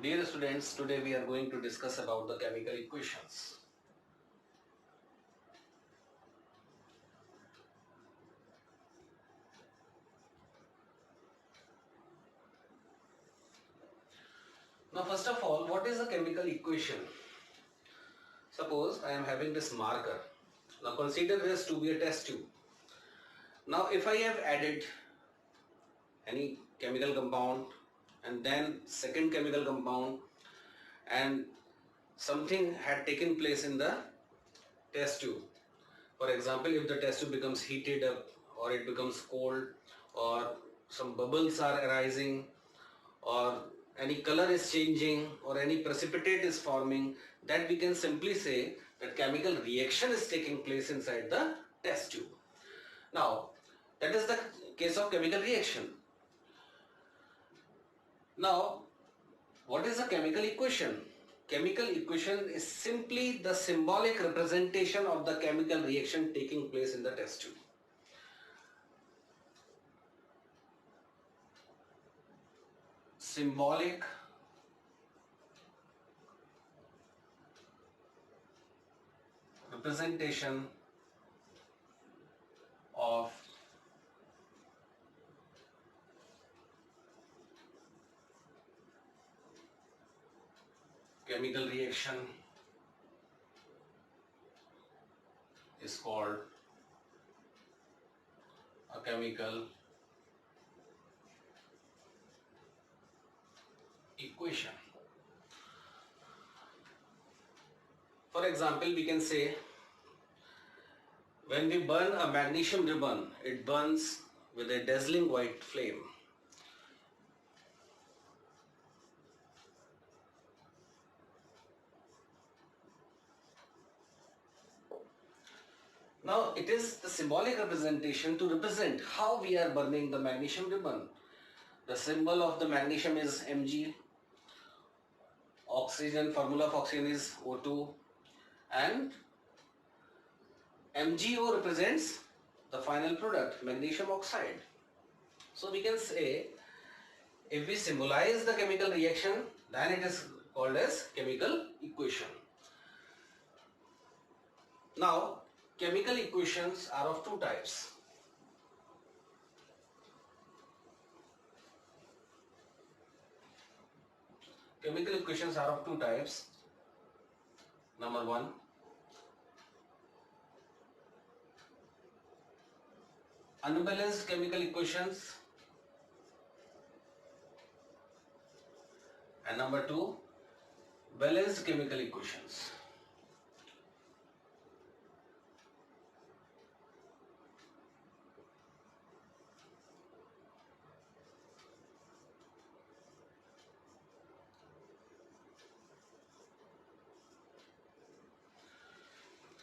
Dear students, today we are going to discuss about the chemical equations. Now first of all, what is a chemical equation? Suppose I am having this marker. Now consider this to be a test tube. Now if I have added any chemical compound and then second chemical compound and something had taken place in the test tube. For example, if the test tube becomes heated up or it becomes cold or some bubbles are arising or any color is changing or any precipitate is forming, that we can simply say that chemical reaction is taking place inside the test tube. Now, that is the case of chemical reaction. Now, what is a chemical equation? Chemical equation is simply the symbolic representation of the chemical reaction taking place in the test tube. Symbolic representation of chemical reaction is called a chemical equation. For example, we can say when we burn a magnesium ribbon, it burns with a dazzling white flame. Now it is the symbolic representation to represent how we are burning the magnesium ribbon. The symbol of the magnesium is Mg, oxygen, formula of oxygen is O2, and MgO represents the final product, magnesium oxide. So we can say if we symbolize the chemical reaction, then it is called as chemical equation. Now, chemical equations are of two types. Chemical equations are of two types. Number one, unbalanced chemical equations, and number two, balanced chemical equations.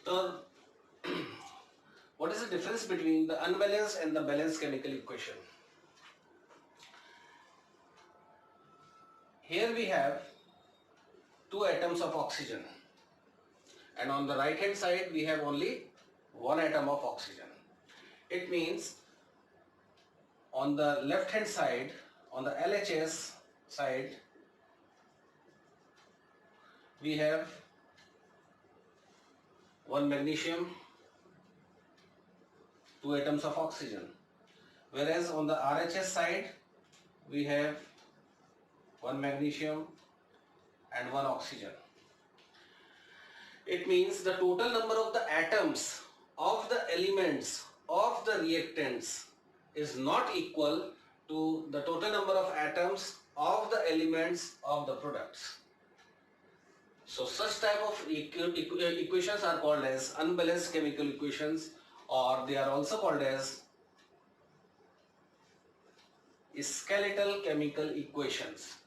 So, what is the difference between the unbalanced and the balanced chemical equation? Here we have two atoms of oxygen, and on the right hand side we have only one atom of oxygen. It means on the left hand side, on the LHS side, we have one magnesium, two atoms of oxygen, whereas on the RHS side we have one magnesium and one oxygen. It means the total number of the atoms of the elements of the reactants is not equal to the total number of atoms of the elements of the products. So such type of equations are called as unbalanced chemical equations, or they are also called as skeletal chemical equations.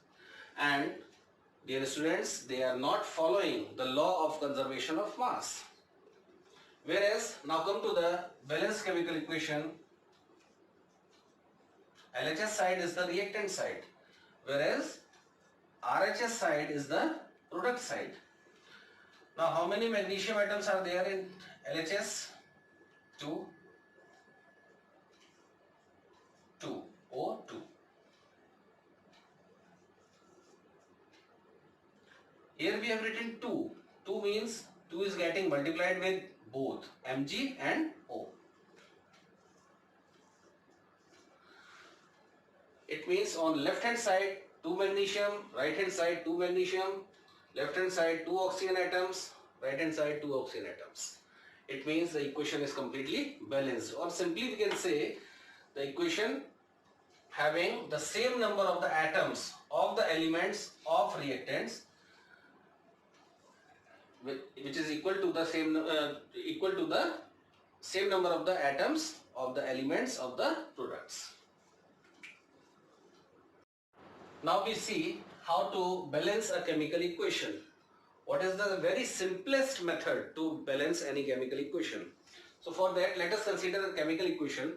And dear students, they are not following the law of conservation of mass. Whereas now come to the balanced chemical equation. LHS side is the reactant side, whereas RHS side is the product side. Now how many magnesium atoms are there in LHS? 2, 2, O2. Here we have written 2. 2 means 2 is getting multiplied with both Mg and O. It means on left hand side 2 magnesium, right hand side 2 magnesium, left hand side 2 oxygen atoms, right hand side 2 oxygen atoms. It means the equation is completely balanced, or simply we can say the equation having the same number of the atoms of the elements of reactants, which is equal to the same number of the atoms of the elements of the products. Now we see how to balance a chemical equation. What is the very simplest method to balance any chemical equation? So for that, let us consider a chemical equation.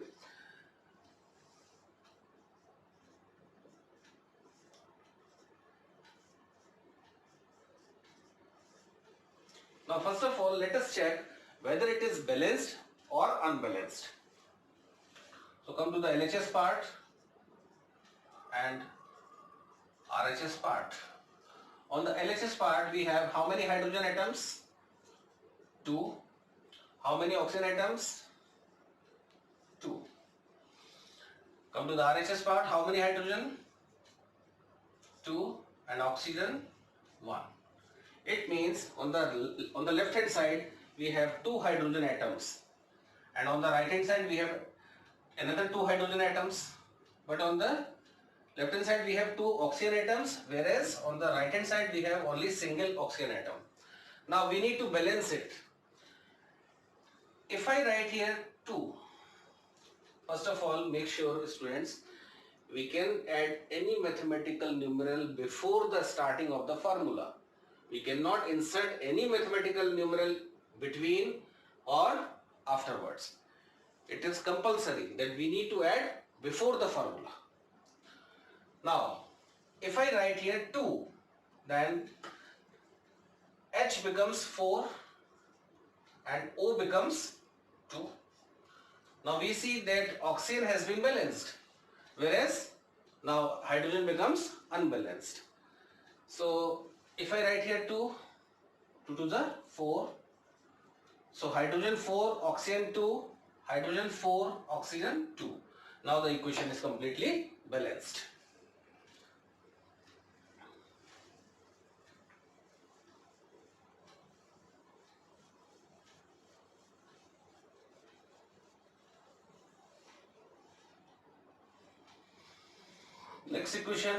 Now first of all, let us check whether it is balanced or unbalanced. So come to the LHS part and RHS part. On the LHS part, we have how many hydrogen atoms? 2. How many oxygen atoms? 2. Come to the RHS part, how many hydrogen? 2 and oxygen 1. It means on the left hand side we have 2 hydrogen atoms, and on the right hand side we have another 2 hydrogen atoms, but on the left hand side we have 2 oxygen atoms, whereas on the right hand side we have only single oxygen atom. Now we need to balance it. If I write here 2, first of all, make sure students, we can add any mathematical numeral before the starting of the formula. We cannot insert any mathematical numeral between or afterwards. It is compulsory that we need to add before the formula. Now, if I write here 2, then H becomes 4 and O becomes 2. Now we see that oxygen has been balanced, whereas now hydrogen becomes unbalanced. So if I write here 2, 2 to the 4, so hydrogen 4, oxygen 2, hydrogen 4, oxygen 2. Now the equation is completely balanced. Next equation,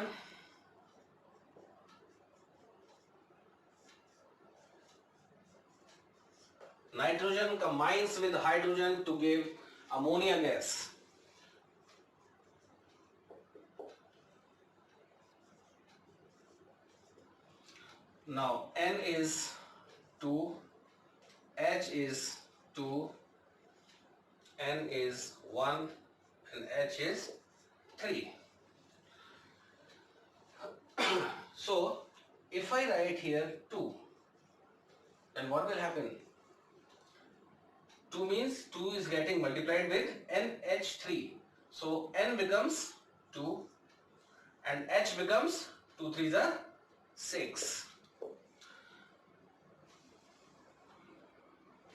nitrogen combines with hydrogen to give ammonia gas. Now N is 2, H is 2, N is 1 and H is 3. So if I write here 2, then what will happen? 2 means 2 is getting multiplied with NH3. So N becomes 2 and H becomes 2 3s are 6.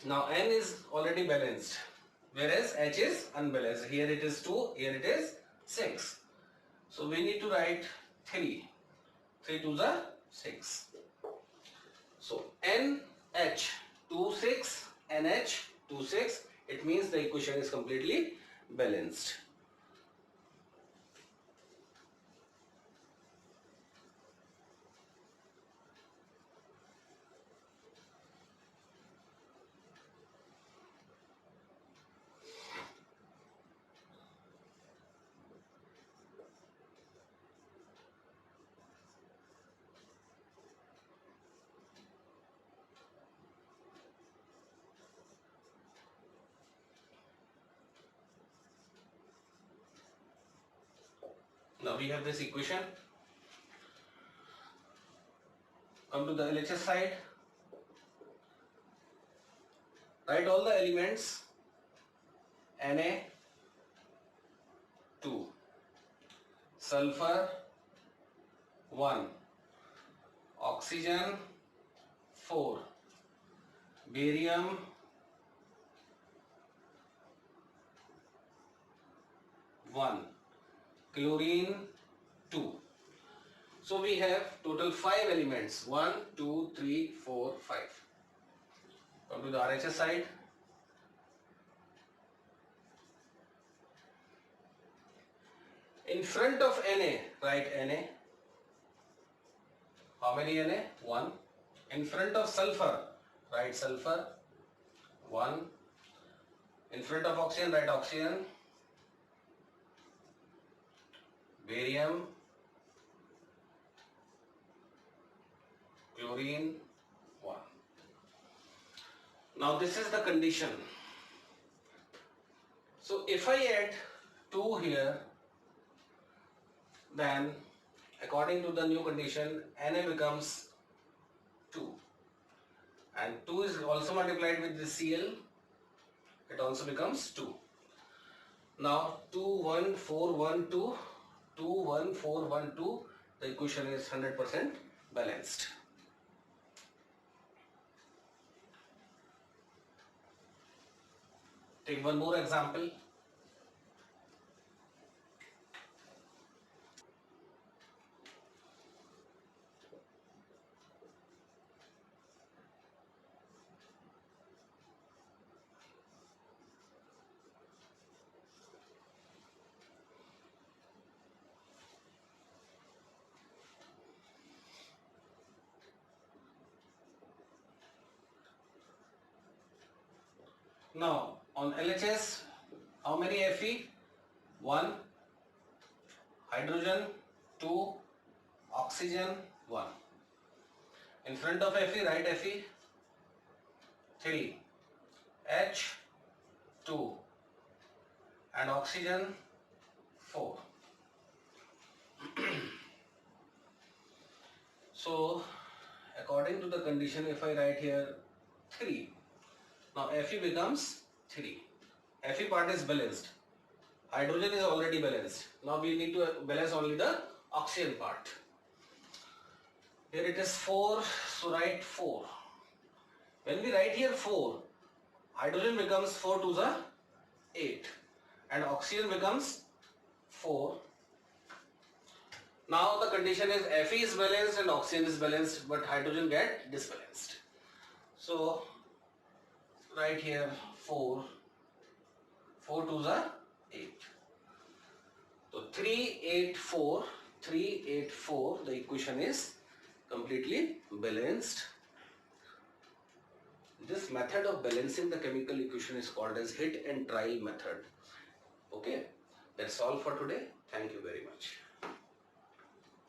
Now N is already balanced, whereas H is unbalanced. Here it is 2, here it is 6. So we need to write 3. 3 2s are 6. So NH 2 6, NH 2 6. It means the equation is completely balanced. Now we have this equation. Come to the LHS side. Write all the elements. Na 2, sulfur 1, oxygen 4, barium 1, chlorine 2. So we have total 5 elements, 1, 2, 3, 4, 5. Come to the RHS side. In front of Na, write Na. How many Na? 1. In front of sulfur, write sulfur, 1. In front of oxygen, write oxygen. Barium, chlorine, 1. Now this is the condition. So if I add 2 here, then according to the new condition, Na becomes 2. And 2 is also multiplied with the Cl, it also becomes 2. Now 2, 1, 4, 1, 2, 2, 1, 4, 1, 2, the equation is 100% balanced. Take one more example. Now on LHS, how many Fe? 1, hydrogen 2, oxygen 1. In front of Fe, write Fe, 3, H 2, and oxygen 4. So according to the condition, if I write here 3, now Fe becomes 3. Fe part is balanced. Hydrogen is already balanced. Now we need to balance only the oxygen part. Here it is 4, so write 4. When we write here 4, hydrogen becomes 4 to the 8 and oxygen becomes 4. Now the condition is Fe is balanced and oxygen is balanced, but hydrogen get disbalanced. So write here 4, 4 to the 8. So 3, 8, 4, 3, 8, 4, the equation is completely balanced. This method of balancing the chemical equation is called as hit and trial method. Okay, that's all for today. Thank you very much.